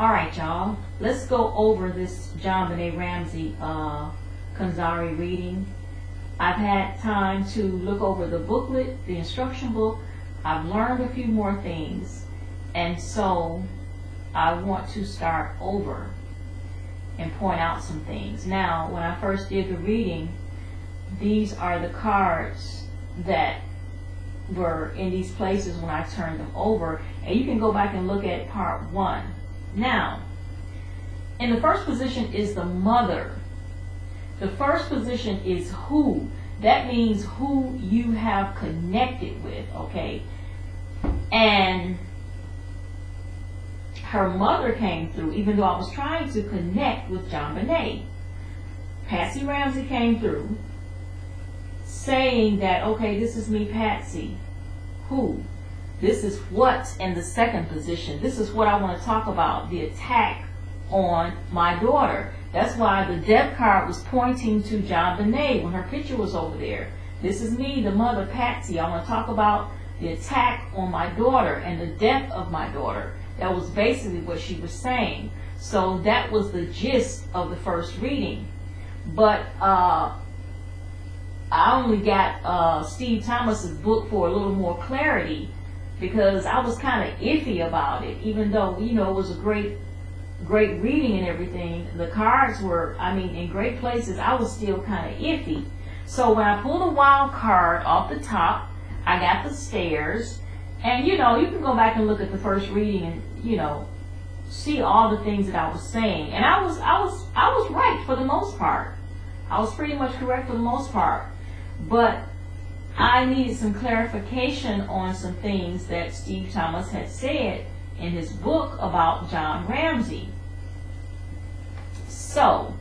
Alright, y'all. Let's go over this JonBenet Ramsey Konxari reading. I've had time to look over the booklet, the instruction book. I've learned a few more things. And so I want to start over and point out some things. Now, when I first did the reading, these are the cards that were in these places when I turned them over. And you can go back and look at part 1. Now, in the first position is the mother. The first position is who. That means who you have connected with, okay? And her mother came through, even though I was trying to connect with JonBenet. Patsy Ramsey came through saying that, okay, this is me, Patsy. Who? This is what's in the second position. This is what I want to talk about, the attack on my daughter. That's why the death card was pointing to JonBenet when her picture was over there. This is me, the mother, Patsy. I want to talk about the attack on my daughter and the death of my daughter. That was basically what she was saying. So that was the gist of the first reading. But I only got Steve Thomas's book for a little more clarity, because I was kind of iffy about it, even though, you know, it was a great reading and everything. The cards were, I mean, in great places. I was still kind of iffy. So when I pulled a wild card off the top, I got the stairs. And, you know, you can go back and look at the first reading and, you know, see all the things that I was saying. And I was right for the most part. I was pretty much correct for the most part. But I needed some clarification on some things that Steve Thomas had said in his book about John Ramsey. So,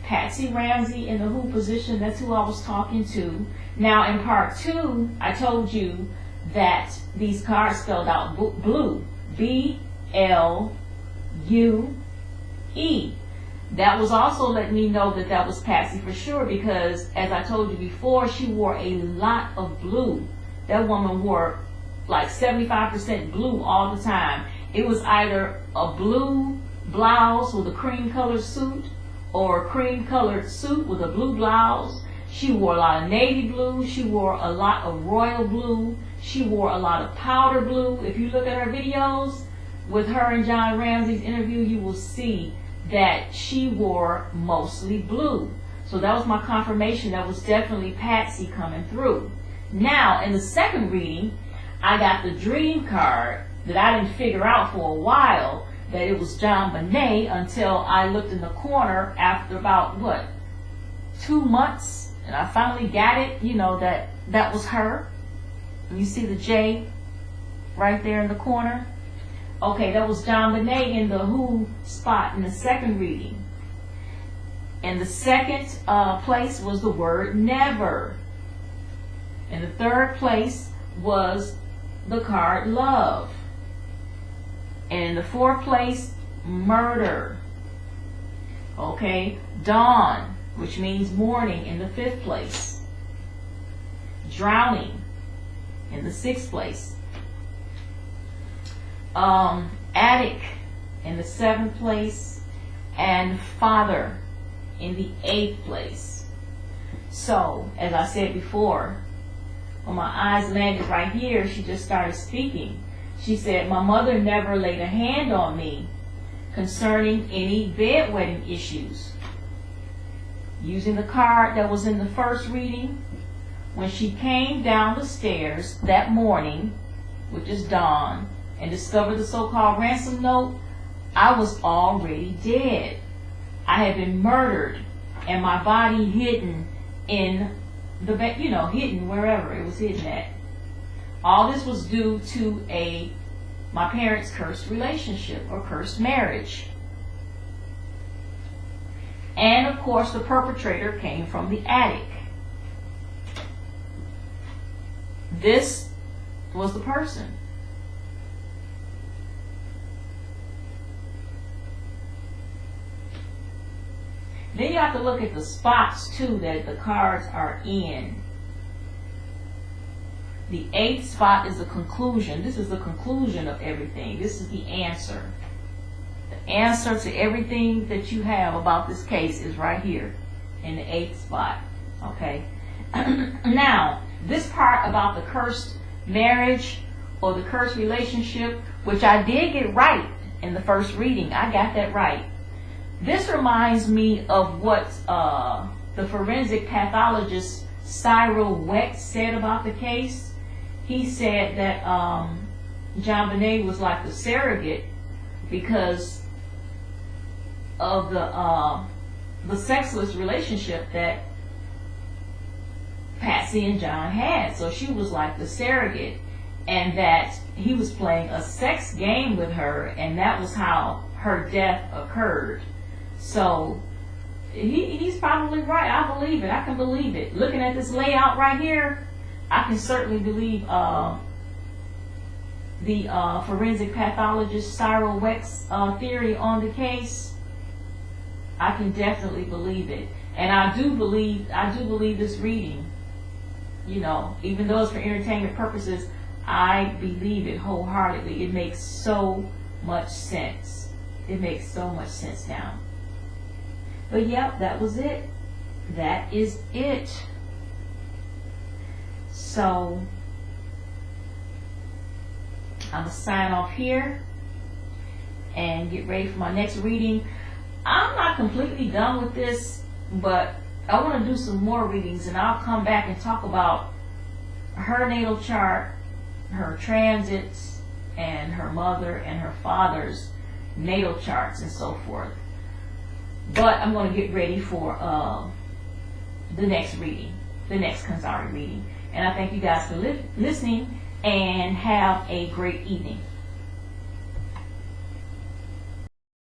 Patsy Ramsey in the who position, that's who I was talking to. Now in part 2, I told you that these cards spelled out blue. B-L-U-E. That was also letting me know that that was Patsy for sure, because as I told you before, she wore a lot of blue. That woman wore like 75% blue all the time. It was either a blue blouse with a cream colored suit or a cream colored suit with a blue blouse. She wore a lot of navy blue. She wore a lot of royal blue. She wore a lot of powder blue. If you look at her videos with her and John Ramsey's interview, you will see that she wore mostly blue. So that was my confirmation. That was definitely Patsy coming through. Now, in the second reading, I got the dream card that I didn't figure out for a while that it was JonBenet until I looked in the corner after about, what, 2 months, and I finally got it, you know, that was her. You see the J right there in the corner? Okay, that was JonBenet in the who spot in the second reading. And the second place was the word never. And the third place was the card love. And in the fourth place, murder. Okay, dawn, which means morning, in the fifth place. Drowning in the sixth place. Attic in the seventh place, and father in the eighth place. So, as I said before, when my eyes landed right here, she just started speaking. She said, my mother never laid a hand on me concerning any bedwetting issues. Using the card that was in the first reading, when she came down the stairs that morning, which is dawn, and discovered the so-called ransom note, I was already dead. I had been murdered and my body hidden in the bed, you know, hidden wherever it was hidden at. All this was due to my parents' cursed relationship or cursed marriage. And of course the perpetrator came from the attic. This was the person. Then you have to look at the spots too that the cards are in. The 8th spot is the conclusion. This is the conclusion of everything. This is the answer. The answer to everything that you have about this case is right here in the 8th spot. Okay. Now, this part about the cursed marriage or the cursed relationship, which I did get right in the first reading. I got that right. This reminds me of what the forensic pathologist Cyril Wecht said about the case. He said that JonBenet was like the surrogate because of the sexless relationship that Patsy and John had. So she was like the surrogate, and that he was playing a sex game with her, and that was how her death occurred. So he's probably right. I believe it. I can believe it. Looking at this layout right here, I can certainly believe the forensic pathologist Cyril Wecht's theory on the case. I can definitely believe it, and I do believe this reading. You know, even though it's for entertainment purposes, I believe it wholeheartedly. It makes so much sense. It makes so much sense now. But yep, that was it. That is it. So I'm gonna sign off here and get ready for my next reading. I'm not completely done with this, but I want to do some more readings, and I'll come back and talk about her natal chart, her transits, and her mother and her father's natal charts and so forth. But I'm going to get ready for the next reading, the next Konxari reading. And I thank you guys for listening, and have a great evening.